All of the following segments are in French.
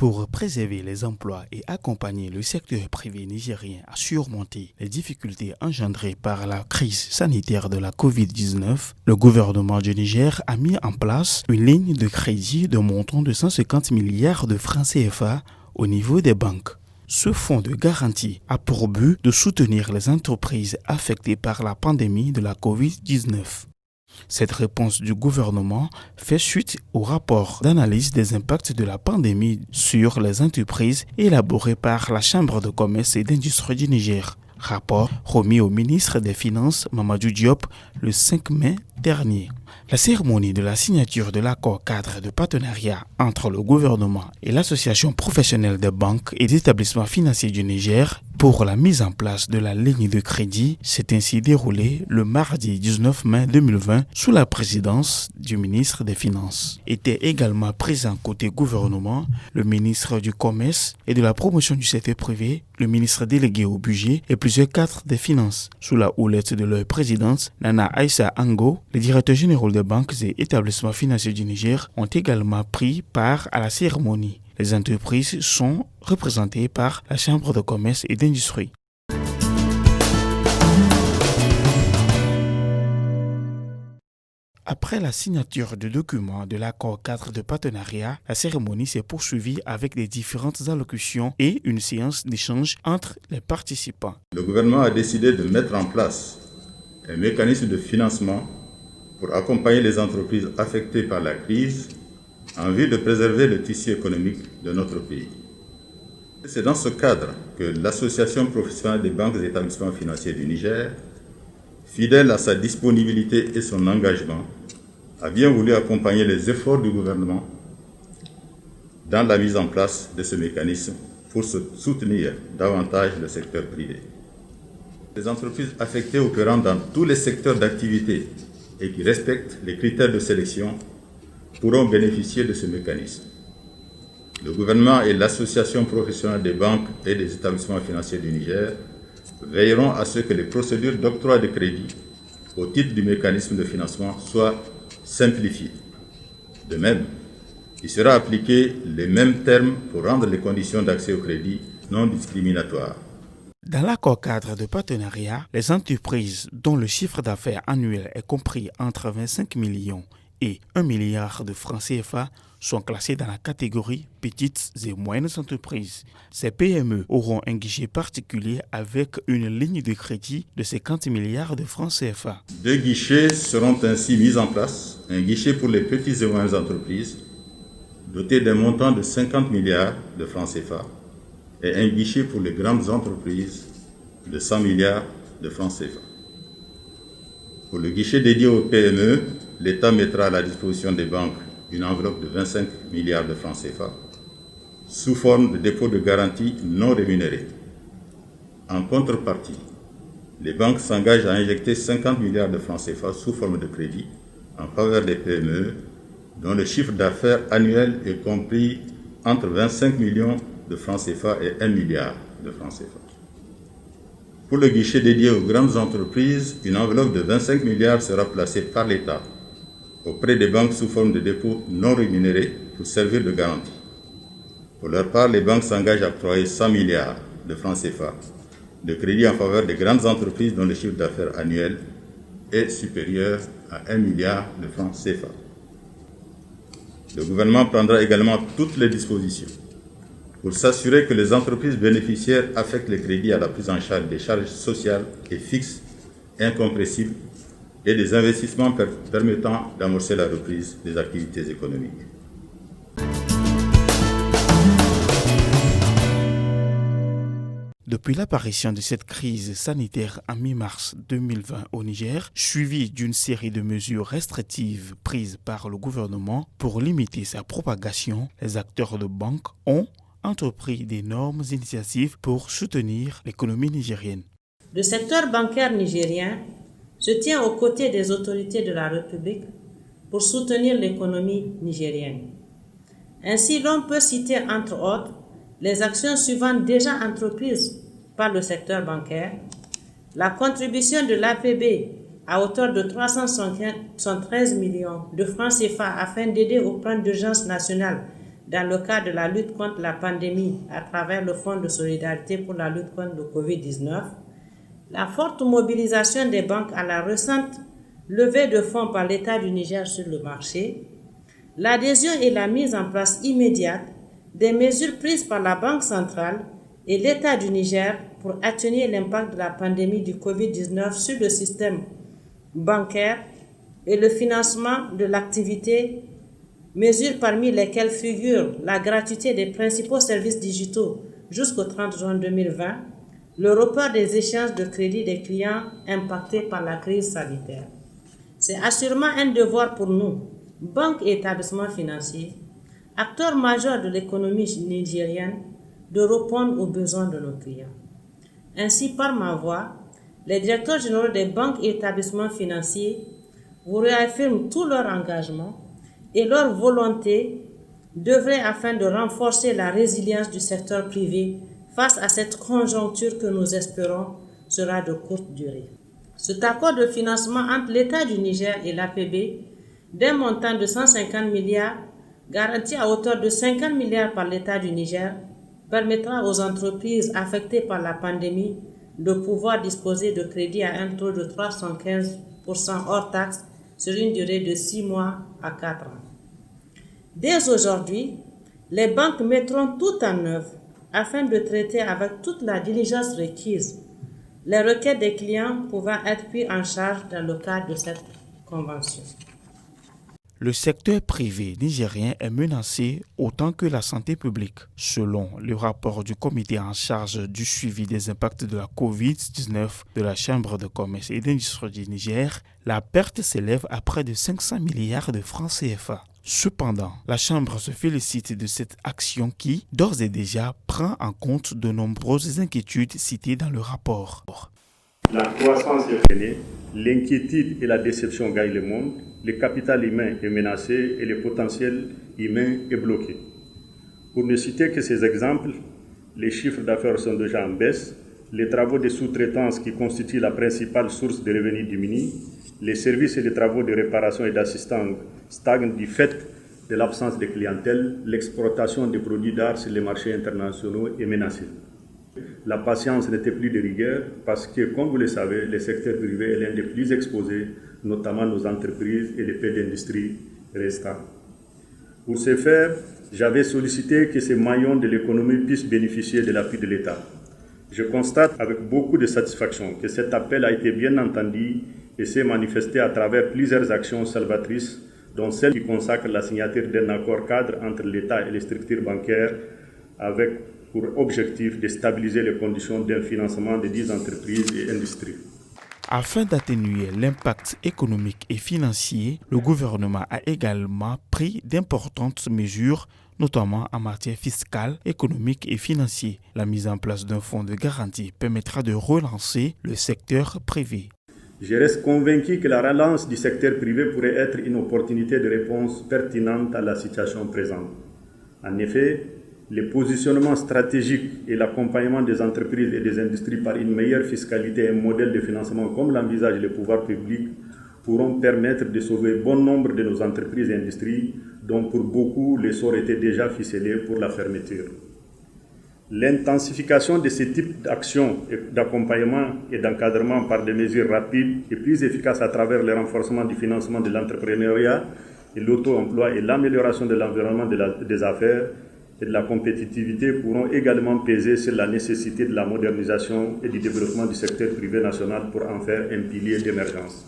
Pour préserver les emplois et accompagner le secteur privé nigérien à surmonter les difficultés engendrées par la crise sanitaire de la Covid-19, le gouvernement du Niger a mis en place une ligne de crédit de montant de 150 milliards de francs CFA au niveau des banques. Ce fonds de garantie a pour but de soutenir les entreprises affectées par la pandémie de la Covid-19. Cette réponse du gouvernement fait suite au rapport d'analyse des impacts de la pandémie sur les entreprises élaboré par la Chambre de commerce et d'industrie du Niger. Rapport remis au ministre des Finances Mamadou Diop le 5 mai dernier. La cérémonie de la signature de l'accord cadre de partenariat entre le gouvernement et l'association professionnelle des banques et des établissements financiers du Niger pour la mise en place de la ligne de crédit s'est ainsi déroulée le mardi 19 mai 2020 sous la présidence du ministre des Finances. Était également présent côté gouvernement le ministre du Commerce et de la promotion du secteur privé, le ministre délégué au budget et plusieurs cadres des finances. Sous la houlette de leur présidente, Nana Aïssa Ango, les directeurs généraux des banques et établissements financiers du Niger ont également pris part à la cérémonie. Les entreprises sont représentées par la Chambre de commerce et d'industrie. Après la signature du document de l'accord cadre de partenariat, la cérémonie s'est poursuivie avec les différentes allocutions et une séance d'échange entre les participants. Le gouvernement a décidé de mettre en place un mécanisme de financement pour accompagner les entreprises affectées par la crise en vue de préserver le tissu économique de notre pays. C'est dans ce cadre que l'Association professionnelle des banques et établissements financiers du Niger, fidèle à sa disponibilité et son engagement, a bien voulu accompagner les efforts du gouvernement dans la mise en place de ce mécanisme pour soutenir davantage le secteur privé. Les entreprises affectées opérant dans tous les secteurs d'activité et qui respectent les critères de sélection pourront bénéficier de ce mécanisme. Le gouvernement et l'Association professionnelle des banques et des établissements financiers du Niger veilleront à ce que les procédures d'octroi de crédit au titre du mécanisme de financement soient simplifiées. De même, il sera appliqué les mêmes termes pour rendre les conditions d'accès au crédit non discriminatoires. Dans l'accord cadre de partenariat, les entreprises dont le chiffre d'affaires annuel est compris entre 25 millions et 1 milliard de francs CFA sont classées dans la catégorie petites et moyennes entreprises. Ces PME auront un guichet particulier avec une ligne de crédit de 50 milliards de francs CFA. 2 guichets seront ainsi mis en place. Un guichet pour les petites et moyennes entreprises doté d'un montant de 50 milliards de francs CFA et un guichet pour les grandes entreprises de 100 milliards de francs CFA. Pour le guichet dédié aux PME, l'État mettra à la disposition des banques une enveloppe de 25 milliards de francs CFA sous forme de dépôt de garantie non rémunéré. En contrepartie, les banques s'engagent à injecter 50 milliards de francs CFA sous forme de crédit en faveur des PME dont le chiffre d'affaires annuel est compris entre 25 millions de francs CFA et 1 milliard de francs CFA. Pour le guichet dédié aux grandes entreprises, une enveloppe de 25 milliards sera placée par l'État auprès des banques sous forme de dépôt non rémunéré pour servir de garantie. Pour leur part, les banques s'engagent à octroyer 100 milliards de francs CFA de crédit en faveur des grandes entreprises dont le chiffre d'affaires annuel est supérieur à 1 milliard de francs CFA. Le gouvernement prendra également toutes les dispositions pour s'assurer que les entreprises bénéficiaires affectent les crédits à la prise en charge des charges sociales et fixes incompressibles et des investissements permettant d'amorcer la reprise des activités économiques. Depuis l'apparition de cette crise sanitaire en mi-mars 2020 au Niger, suivie d'une série de mesures restrictives prises par le gouvernement pour limiter sa propagation, les acteurs de banque ont entrepris d'énormes initiatives pour soutenir l'économie nigérienne. Le secteur bancaire nigérien se tient aux côtés des autorités de la République pour soutenir l'économie nigérienne. Ainsi, l'on peut citer entre autres les actions suivantes déjà entreprises par le secteur bancaire, la contribution de l'APB à hauteur de 373 millions de francs CFA afin d'aider au plan d'urgence national dans le cadre de la lutte contre la pandémie à travers le Fonds de solidarité pour la lutte contre le Covid-19, la forte mobilisation des banques à la récente levée de fonds par l'État du Niger sur le marché, l'adhésion et la mise en place immédiate des mesures prises par la Banque centrale et l'État du Niger pour atténuer l'impact de la pandémie du Covid-19 sur le système bancaire et le financement de l'activité, mesures parmi lesquelles figurent la gratuité des principaux services digitaux jusqu'au 30 juin 2020, le report des échéances de crédit des clients impactés par la crise sanitaire. C'est assurément un devoir pour nous, banques et établissements financiers, acteurs majeurs de l'économie nigérienne, de répondre aux besoins de nos clients. Ainsi, par ma voix, les directeurs généraux des banques et établissements financiers vous réaffirment tout leur engagement et leur volonté d'œuvrer afin de renforcer la résilience du secteur privé face à cette conjoncture que nous espérons sera de courte durée. Cet accord de financement entre l'État du Niger et l'APB, d'un montant de 150 milliards, garanti à hauteur de 50 milliards par l'État du Niger, permettra aux entreprises affectées par la pandémie de pouvoir disposer de crédits à un taux de 315% hors taxe sur une durée de 6 mois à 4 ans. Dès aujourd'hui, les banques mettront tout en œuvre afin de traiter avec toute la diligence requise les requêtes des clients pouvant être prises en charge dans le cadre de cette convention. Le secteur privé nigérien est menacé autant que la santé publique. Selon le rapport du comité en charge du suivi des impacts de la COVID-19 de la Chambre de commerce et d'industrie du Niger, la perte s'élève à près de 500 milliards de francs CFA. Cependant, la Chambre se félicite de cette action qui, d'ores et déjà, prend en compte de nombreuses inquiétudes citées dans le rapport. La croissance est freinée, l'inquiétude et la déception gagnent le monde, le capital humain est menacé et le potentiel humain est bloqué. Pour ne citer que ces exemples, les chiffres d'affaires sont déjà en baisse, les travaux de sous-traitance qui constituent la principale source de revenus diminuent, les services et les travaux de réparation et d'assistance stagnent du fait de l'absence de clientèle, l'exportation des produits d'art sur les marchés internationaux est menacée. La patience n'était plus de rigueur parce que, comme vous le savez, le secteur privé est l'un des plus exposés, notamment nos entreprises et les pays d'industrie restants. Pour ce faire, j'avais sollicité que ces maillons de l'économie puissent bénéficier de l'appui de l'État. Je constate avec beaucoup de satisfaction que cet appel a été bien entendu et s'est manifesté à travers plusieurs actions salvatrices, dont celle qui consacre la signature d'un accord cadre entre l'État et les structures bancaires avec pour objectif de stabiliser les conditions d'un financement de 10 entreprises et industries. Afin d'atténuer l'impact économique et financier, le gouvernement a également pris d'importantes mesures, notamment en matière fiscale, économique et financière. La mise en place d'un fonds de garantie permettra de relancer le secteur privé. Je reste convaincu que la relance du secteur privé pourrait être une opportunité de réponse pertinente à la situation présente. En effet, le positionnement stratégique et l'accompagnement des entreprises et des industries par une meilleure fiscalité et un modèle de financement comme l'envisagent les pouvoirs publics pourront permettre de sauver bon nombre de nos entreprises et industries dont pour beaucoup le sort était déjà ficelé pour la fermeture. L'intensification de ce type d'actions d'accompagnement et d'encadrement par des mesures rapides et plus efficaces à travers le renforcement du financement de l'entrepreneuriat et l'auto-emploi et l'amélioration de l'environnement des affaires et de la compétitivité pourront également peser sur la nécessité de la modernisation et du développement du secteur privé national pour en faire un pilier d'émergence.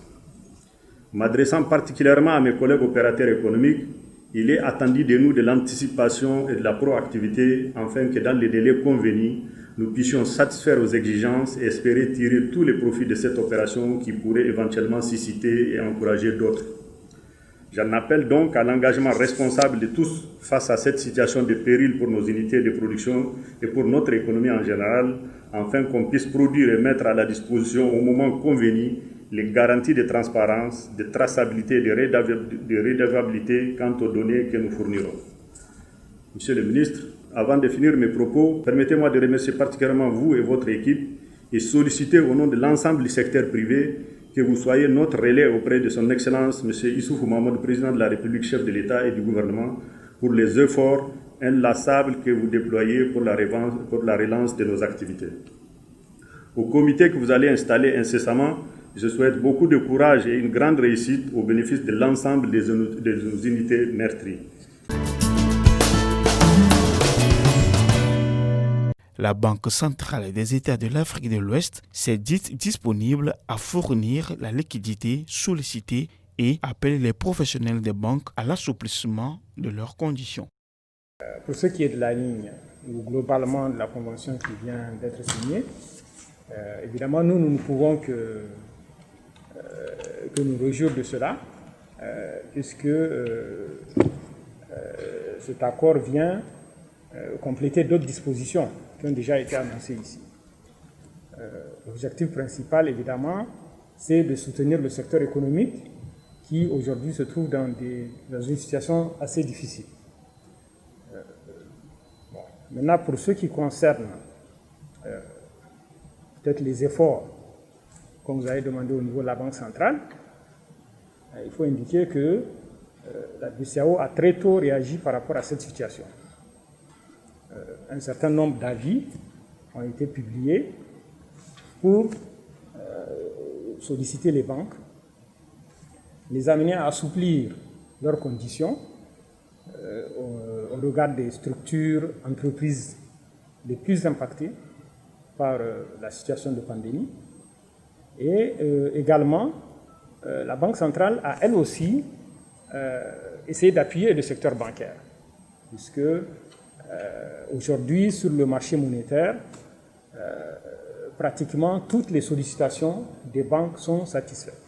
M'adressant particulièrement à mes collègues opérateurs économiques, il est attendu de nous de l'anticipation et de la proactivité afin que dans les délais convenus, nous puissions satisfaire aux exigences et espérer tirer tous les profits de cette opération qui pourrait éventuellement susciter et encourager d'autres. J'en appelle donc à l'engagement responsable de tous face à cette situation de péril pour nos unités de production et pour notre économie en général, afin qu'on puisse produire et mettre à la disposition au moment convenu les garanties de transparence, de traçabilité et de redevabilité quant aux données que nous fournirons. Monsieur le ministre, avant de finir mes propos, permettez-moi de remercier particulièrement vous et votre équipe et solliciter au nom de l'ensemble du secteur privé que vous soyez notre relais auprès de son Excellence M. Issoufou Mahamadou, président de la République, chef de l'État et du gouvernement, pour les efforts inlassable que vous déployez pour la relance de nos activités. Au comité que vous allez installer incessamment, je souhaite beaucoup de courage et une grande réussite au bénéfice de l'ensemble des unités meurtries. La Banque centrale des États de l'Afrique de l'Ouest s'est dite disponible à fournir la liquidité sollicitée et appelle les professionnels des banques à l'assouplissement de leurs conditions. Pour ce qui est de la ligne ou globalement de la convention qui vient d'être signée, évidemment nous ne pouvons que nous réjouir de cela, puisque cet accord vient compléter d'autres dispositions qui ont déjà été annoncées ici. L'objectif principal, évidemment, c'est de soutenir le secteur économique qui, aujourd'hui, se trouve dans une situation assez difficile. Maintenant, pour ce qui concerne peut-être les efforts comme vous avez demandé au niveau de la Banque centrale, il faut indiquer que la BCEAO a très tôt réagi par rapport à cette situation. Un certain nombre d'avis ont été publiés pour solliciter les banques, les amener à assouplir leurs conditions au regard des structures entreprises les plus impactées par la situation de pandémie. Et également, la Banque centrale a elle aussi essayé d'appuyer le secteur bancaire, puisque aujourd'hui, sur le marché monétaire, pratiquement toutes les sollicitations des banques sont satisfaites.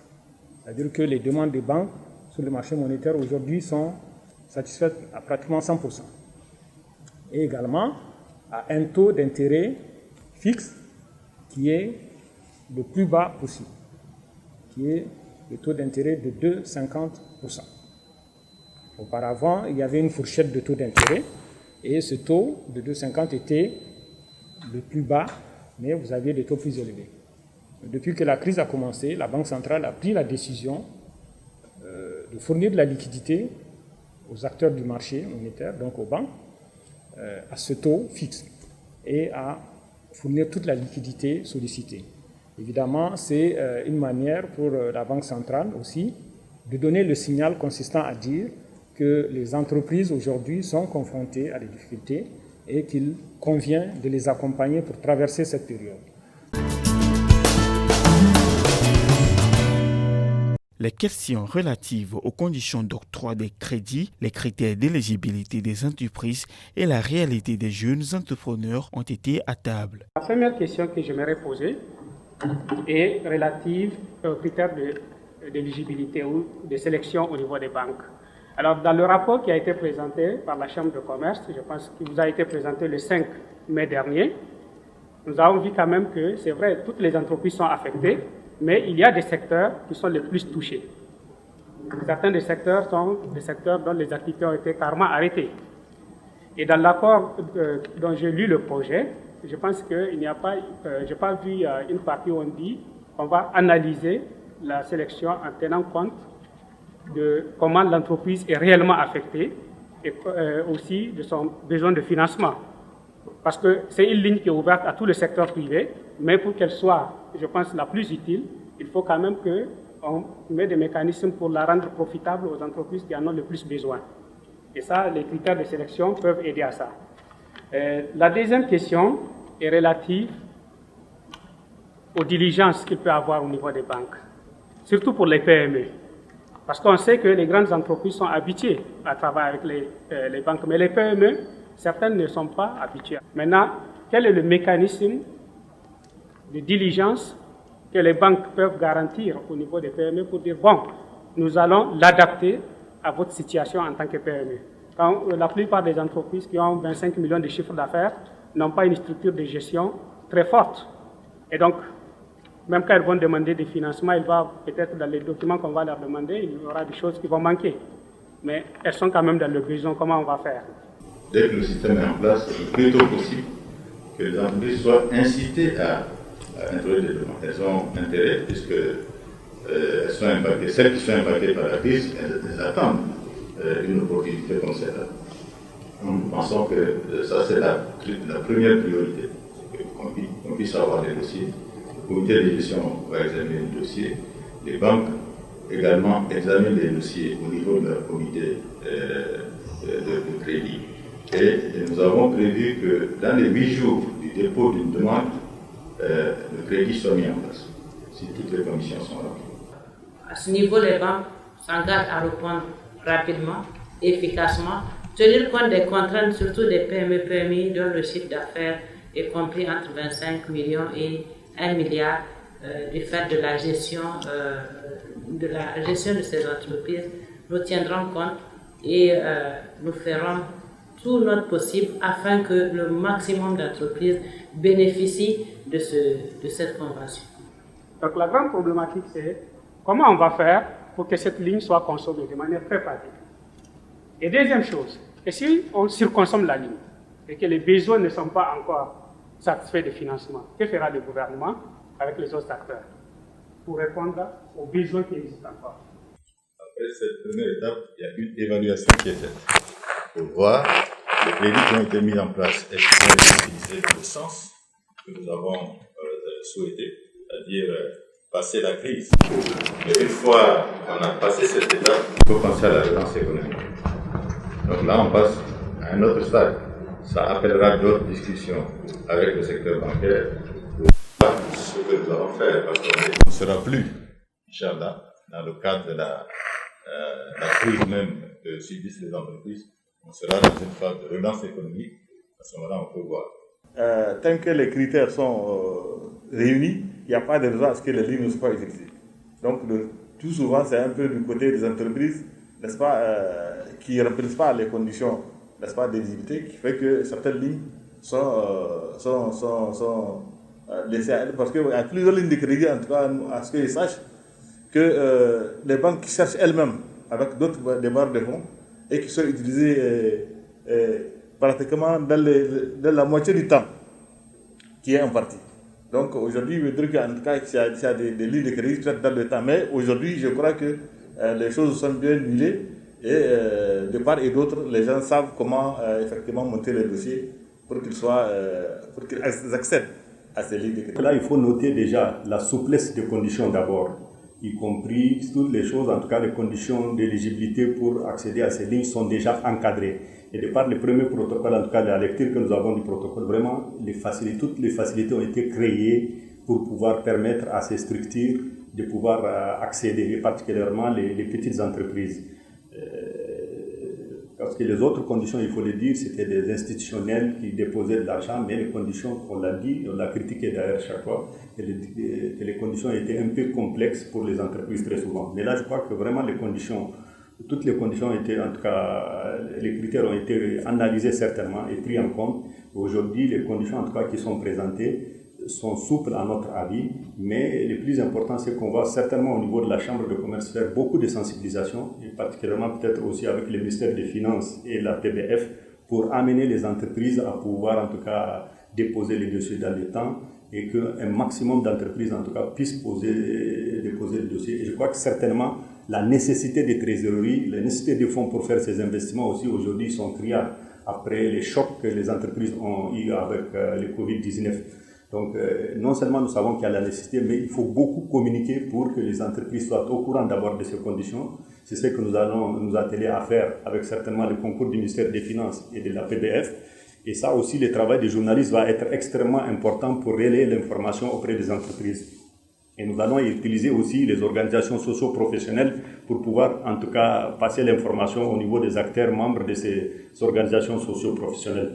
C'est-à-dire que les demandes des banques sur le marché monétaire aujourd'hui sont satisfaites à pratiquement 100%. Et également à un taux d'intérêt fixe qui est le plus bas possible, qui est le taux d'intérêt de 2,50%. Auparavant, il y avait une fourchette de taux d'intérêt et ce taux de 2,50 était le plus bas, mais vous aviez des taux plus élevés. Depuis que la crise a commencé, la Banque centrale a pris la décision de fournir de la liquidité aux acteurs du marché monétaire, donc aux banques, à ce taux fixe et à fournir toute la liquidité sollicitée. Évidemment, c'est une manière pour la Banque centrale aussi de donner le signal consistant à dire que les entreprises aujourd'hui sont confrontées à des difficultés et qu'il convient de les accompagner pour traverser cette période. Les questions relatives aux conditions d'octroi des crédits, les critères d'éligibilité des entreprises et la réalité des jeunes entrepreneurs ont été à table. La première question que j'aimerais poser est relative aux critères d'éligibilité ou de sélection au niveau des banques. Alors, dans le rapport qui a été présenté par la Chambre de commerce, je pense qu'il vous a été présenté le 5 mai dernier, nous avons vu quand même que, c'est vrai, toutes les entreprises sont affectées, mais il y a des secteurs qui sont les plus touchés. Certains des secteurs sont des secteurs dont les activités ont été carrément arrêtées. Et dans l'accord dont j'ai lu le projet, je pense qu'il n'y a pas, je n'ai pas vu une partie où on dit qu'on va analyser la sélection en tenant compte de comment l'entreprise est réellement affectée et aussi de son besoin de financement. Parce que c'est une ligne qui est ouverte à tout le secteur privé, mais pour qu'elle soit, je pense, la plus utile, il faut quand même qu'on mette des mécanismes pour la rendre profitable aux entreprises qui en ont le plus besoin. Et ça, les critères de sélection peuvent aider à ça. La deuxième question est relative aux diligences qu'il peut y avoir au niveau des banques, surtout pour les PME. Parce qu'on sait que les grandes entreprises sont habituées à travailler avec les banques, mais les PME, certaines ne sont pas habituées. Maintenant, quel est le mécanisme de diligence que les banques peuvent garantir au niveau des PME pour dire, bon, nous allons l'adapter à votre situation en tant que PME. Quand la plupart des entreprises qui ont 25 millions de chiffres d'affaires n'ont pas une structure de gestion très forte. Et donc, même quand elles vont demander des financements, il va peut-être dans les documents qu'on va leur demander, il y aura des choses qui vont manquer. Mais elles sont quand même dans le besoin, comment on va faire? Dès que le système est en place, le plus tôt possible, que les entreprises soient incitées à introduire des demandes. Elles ont intérêt, puisque elles sont impactées. Celles qui sont impactées par la crise, elles attendent une opportunité comme celle-là. Nous pensons que ça, c'est la première priorité, qu'on puisse avoir des dossiers. Le comité de gestion va examiner les dossiers. Les banques également examinent les dossiers au niveau de leur comité de crédit. Et nous avons prévu que dans les 8 jours du dépôt d'une demande, le crédit soit mis en place, si toutes les conditions sont remplies. À ce niveau, les banques s'engagent à répondre rapidement, efficacement, tenir compte des contraintes, surtout des PME-PMI, dont le chiffre d'affaires est compris entre 25 millions et 1 milliard du fait de la gestion de ces entreprises. Nous tiendrons compte et nous ferons tout notre possible afin que le maximum d'entreprises bénéficient de cette convention. Donc la grande problématique, c'est comment on va faire pour que cette ligne soit consommée de manière très pratique. Et deuxième chose, et si on surconsomme la ligne et que les besoins ne sont pas encore satisfaits de financement, que fera le gouvernement avec les autres acteurs pour répondre aux besoins qui existent encore? Après cette première étape, il y a une évaluation qui est faite pour voir les crédits qui ont été mis en place et qui ont été utilisés dans le sens que nous avons souhaité, c'est-à-dire passer la crise. Mais une fois qu'on a passé cette étape, il faut penser à la relance économique. Donc là, on passe à un autre stade. Ça appellera d'autres discussions avec le secteur bancaire pour voir ce que nous allons faire, parce qu'on ne sera plus, Inch'Allah, dans le cadre de la crise même que subissent les entreprises. On sera dans une phase de relance économique. À ce moment-là, on peut voir. Tant que les critères sont réunis, il n'y a pas de raison à ce que les lignes ne soient pas exécutées. Donc, tout souvent, c'est un peu du côté des entreprises, n'est-ce pas, qui ne remplissent pas les conditions, n'est-ce pas, d'éligibilité, qui fait que certaines lignes sont laissées à elles. Parce qu'il y a plusieurs lignes de crédit, en tout cas, à ce qu'ils sachent, que les banques cherchent elles-mêmes, avec d'autres des barres de fonds, et qui sont utilisées pratiquement dans la moitié du temps qui est imparti. Donc aujourd'hui, je veux dire qu'en tout cas, il y a des lignes de crédit dans le temps. Mais aujourd'hui, je crois que les choses sont bien huilées et de part et d'autre, les gens savent comment effectivement monter les dossiers pour qu'ils accèdent à ces lignes de crédit. Là, il faut noter déjà la souplesse des conditions d'abord, y compris toutes les choses, en tout cas les conditions d'éligibilité pour accéder à ces lignes sont déjà encadrées. Et de par les premiers protocoles, en tout cas la lecture que nous avons du protocole, vraiment toutes les facilités ont été créées pour pouvoir permettre à ces structures de pouvoir accéder, et particulièrement les petites entreprises. Parce que les autres conditions, il faut le dire, c'était des institutionnels qui déposaient de l'argent, mais les conditions, on l'a dit, on l'a critiqué d'ailleurs chaque fois, que les conditions étaient un peu complexes pour les entreprises très souvent. Mais là, je crois que vraiment toutes les conditions ont été, en tout cas, les critères ont été analysés certainement et pris en compte. Aujourd'hui, les conditions, en tout cas, qui sont présentées sont souples à notre avis, mais le plus important, c'est qu'on va certainement au niveau de la Chambre de commerce faire beaucoup de sensibilisation, et particulièrement peut-être aussi avec le ministère des Finances et la PBF, pour amener les entreprises à pouvoir, en tout cas, déposer les dossiers dans le temps, et qu'un maximum d'entreprises, en tout cas, puissent déposer le dossier. Et je crois que certainement, la nécessité des trésoreries, la nécessité de fonds pour faire ces investissements aussi aujourd'hui sont criards après les chocs que les entreprises ont eu avec le Covid-19. Donc, non seulement nous savons qu'il y a la nécessité, mais il faut beaucoup communiquer pour que les entreprises soient au courant d'abord de ces conditions. C'est ce que nous allons nous atteler à faire avec certainement le concours du ministère des Finances et de la PBF. Et ça aussi, le travail des journalistes va être extrêmement important pour relayer l'information auprès des entreprises. Et nous allons utiliser aussi les organisations socio-professionnelles pour pouvoir, en tout cas, passer l'information au niveau des acteurs membres de ces organisations socio-professionnelles.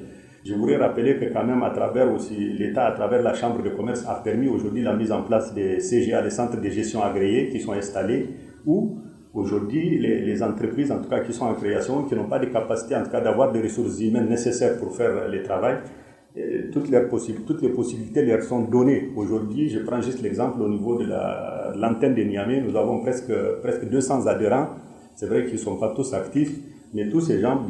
Je voudrais rappeler que quand même, à travers aussi l'État, à travers la Chambre de commerce, a permis aujourd'hui la mise en place des CGA, des centres de gestion agréés qui sont installés, où aujourd'hui les entreprises, en tout cas qui sont en création, qui n'ont pas de capacité, en tout cas d'avoir des ressources humaines nécessaires pour faire le travail, toutes les possibilités leur sont données. Aujourd'hui, je prends juste l'exemple au niveau de l'antenne de Niamey, nous avons presque 200 adhérents. C'est vrai qu'ils ne sont pas tous actifs, mais tous ces gens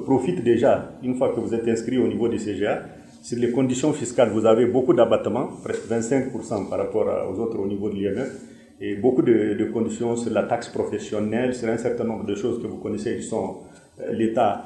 profitent déjà, une fois que vous êtes inscrit au niveau des CGA. Sur les conditions fiscales, vous avez beaucoup d'abattements, presque 25% par rapport aux autres au niveau de l'IMF, et beaucoup de conditions sur la taxe professionnelle, sur un certain nombre de choses que vous connaissez qui sont l'État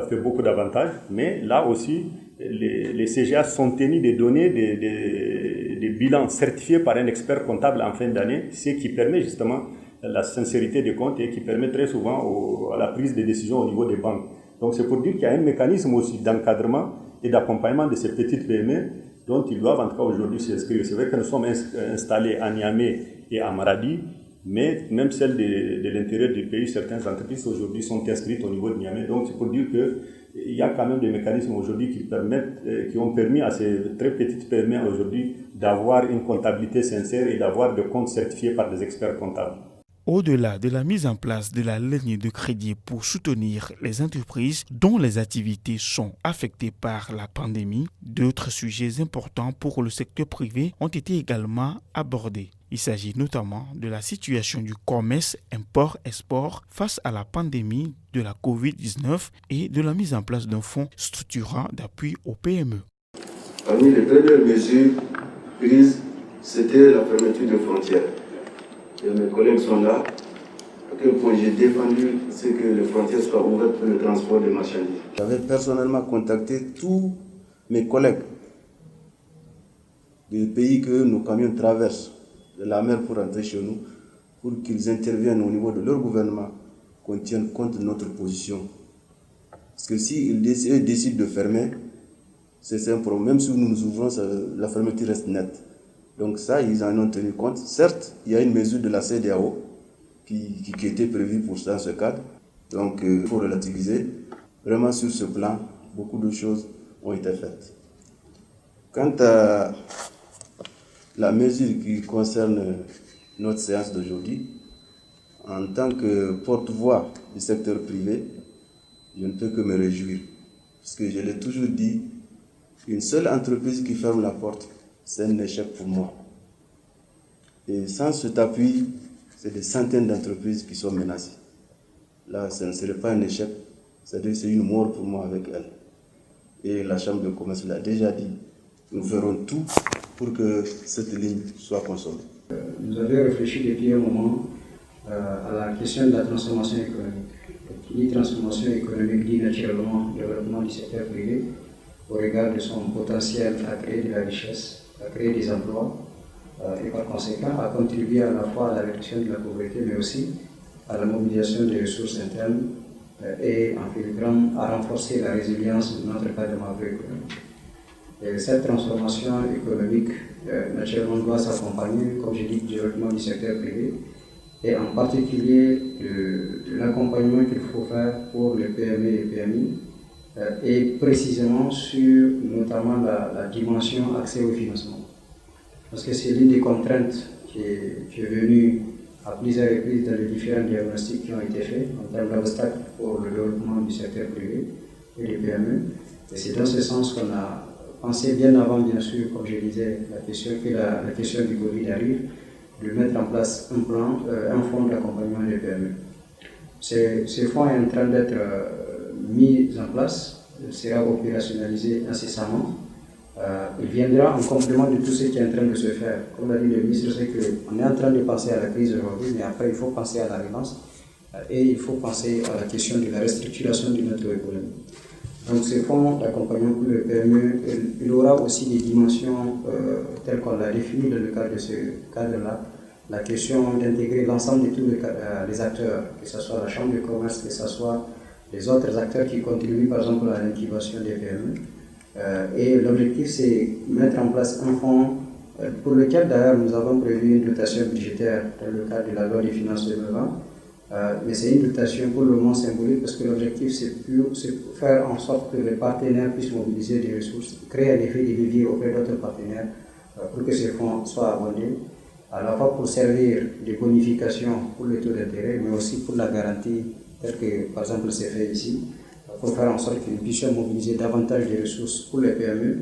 fait beaucoup d'avantages, mais là aussi, les CGA sont tenus de donner des bilans certifiés par un expert comptable en fin d'année, ce qui permet justement la sincérité des comptes et qui permet très souvent à la prise de décision au niveau des banques. Donc c'est pour dire qu'il y a un mécanisme aussi d'encadrement et d'accompagnement de ces petites PME dont ils doivent en tout cas aujourd'hui s'inscrire. C'est vrai que nous sommes installés à Niamey et à Maradi, mais même celles de l'intérieur du pays, certaines entreprises aujourd'hui sont inscrites au niveau de Niamey. Donc c'est pour dire qu'il y a quand même des mécanismes aujourd'hui qui ont permis à ces très petites PME aujourd'hui d'avoir une comptabilité sincère et d'avoir des comptes certifiés par des experts comptables. Au-delà de la mise en place de la ligne de crédit pour soutenir les entreprises dont les activités sont affectées par la pandémie, d'autres sujets importants pour le secteur privé ont été également abordés. Il s'agit notamment de la situation du commerce import-export face à la pandémie de la COVID-19 et de la mise en place d'un fonds structurant d'appui aux PME. Parmi les premières mesures prises, c'était la fermeture des frontières. Et mes collègues sont là. À quel point j'ai défendu c'est que les frontières soient ouvertes pour le transport des marchandises. J'avais personnellement contacté tous mes collègues des pays que nos camions traversent de la mer pour rentrer chez nous, pour qu'ils interviennent au niveau de leur gouvernement, qu'on tienne compte de notre position. Parce que s'ils décident de fermer, c'est un problème. Même si nous nous ouvrons, la fermeture reste nette. Donc ça, ils en ont tenu compte. Certes, il y a une mesure de la CEDEAO qui était prévue pour ça, dans ce cadre. Donc il faut relativiser. Vraiment sur ce plan, beaucoup de choses ont été faites. Quant à la mesure qui concerne notre séance d'aujourd'hui, en tant que porte-voix du secteur privé, je ne peux que me réjouir. Parce que je l'ai toujours dit, une seule entreprise qui ferme la porte, c'est un échec pour moi. Et sans cet appui, c'est des centaines d'entreprises qui sont menacées. Là, ce ne serait pas un échec, c'est-à-dire c'est une mort pour moi avec elle. Et la Chambre de commerce l'a déjà dit, nous ferons tout pour que cette ligne soit consommée. Nous avions réfléchi depuis un moment à la question de la transformation économique. Qui dit transformation économique dit naturellement développement du secteur privé au regard de son potentiel à créer de la richesse, à créer des emplois et par conséquent à contribuer à la fois à la réduction de la pauvreté mais aussi à la mobilisation des ressources internes et en filigrane à renforcer la résilience de notre cadre macroéconomique. Et cette transformation économique naturellement doit s'accompagner, comme je dis, du développement du secteur privé et en particulier de l'accompagnement qu'il faut faire pour les PME et PMI et précisément sur notamment la dimension accès au financement. Parce que c'est l'une des contraintes qui est venue à plusieurs reprises dans les différents diagnostics qui ont été faits en termes d'obstacles pour le développement du secteur privé et des PME. Et c'est dans ce sens qu'on a pensé bien avant, bien sûr, comme je disais, la question du Covid arrive, de mettre en place un plan, un fonds d'accompagnement des PME. Ce fonds est en train d'être mis en place, sera opérationnalisé incessamment. Il viendra en complément de tout ce qui est en train de se faire. Comme l'a dit le ministre, c'est qu'on est en train de penser à la crise aujourd'hui, mais après il faut penser à la relance et il faut penser à la question de la restructuration de notre économie. Donc ce fonds d'accompagnement pour le PME, il aura aussi des dimensions telles qu'on l'a définies dans le cadre de ce cadre-là. La question d'intégrer l'ensemble de tous les acteurs, que ce soit la Chambre de commerce, que ce soit les autres acteurs qui contribuent par exemple à l'incubation des PME. Et l'objectif c'est mettre en place un fonds pour lequel d'ailleurs nous avons prévu une dotation budgétaire dans le cadre de la loi des finances 2020. Mais c'est une dotation pour le moment symbolique parce que l'objectif c'est faire en sorte que les partenaires puissent mobiliser des ressources, créer un effet de levier auprès d'autres partenaires pour que ces fonds soient abondés, à la fois pour servir de bonification pour le taux d'intérêt, mais aussi pour la garantie, tel que par exemple c'est fait ici, pour faire en sorte que nous puissions mobiliser davantage de ressources pour les PME.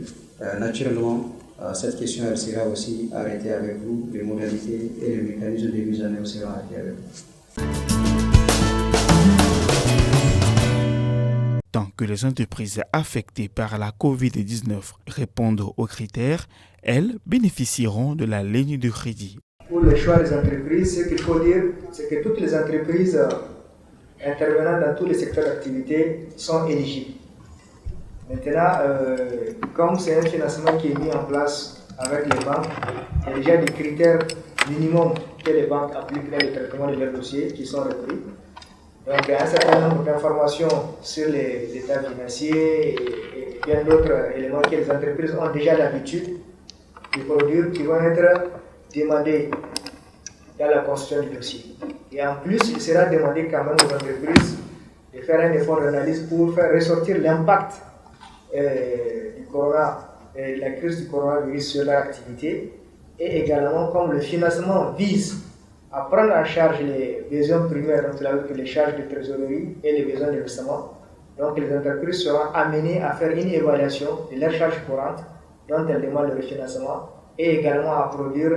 Naturellement, cette question elle sera aussi arrêtée avec vous, les modalités et les mécanismes de mise en œuvre seront arrêtés avec vous. Tant que les entreprises affectées par la COVID-19 répondent aux critères, elles bénéficieront de la ligne de crédit. Pour le choix des entreprises, ce qu'il faut dire, c'est que toutes les entreprises intervenant dans tous les secteurs d'activité sont éligibles. Maintenant, comme c'est un financement qui est mis en place avec les banques, il y a déjà des critères minimums que les banques appliquent dans le traitement de leurs dossiers qui sont repris. Donc, il y a un certain nombre d'informations sur les états financiers et bien d'autres éléments que les entreprises ont déjà l'habitude de produire qui vont être demandés dans la construction du dossier. Et en plus, il sera demandé quand même aux entreprises de faire un effort d'analyse pour faire ressortir l'impact de la crise du coronavirus sur leur activité. Et également, comme le financement vise à prendre en charge les besoins primaires, donc les charges de trésorerie et les besoins d'investissement, donc les entreprises seront amenées à faire une évaluation de leurs charges courantes dont elles demandent le financement et également à produire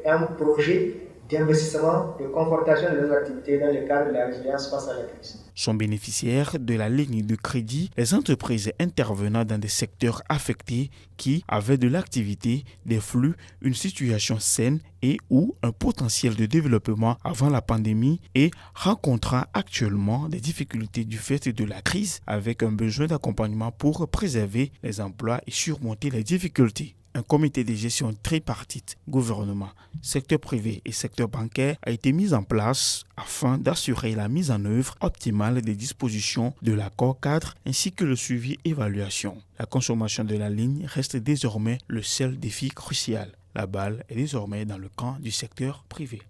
un projet d'investissement, de confortation de leurs activités dans le cadre de la résilience face à la crise. Sont bénéficiaires de la ligne de crédit les entreprises intervenant dans des secteurs affectés qui avaient de l'activité, des flux, une situation saine et ou un potentiel de développement avant la pandémie et rencontrant actuellement des difficultés du fait de la crise avec un besoin d'accompagnement pour préserver les emplois et surmonter les difficultés. Un comité de gestion tripartite, gouvernement, secteur privé et secteur bancaire a été mis en place afin d'assurer la mise en œuvre optimale des dispositions de l'accord cadre ainsi que le suivi et évaluation. La consommation de la ligne reste désormais le seul défi crucial. La balle est désormais dans le camp du secteur privé.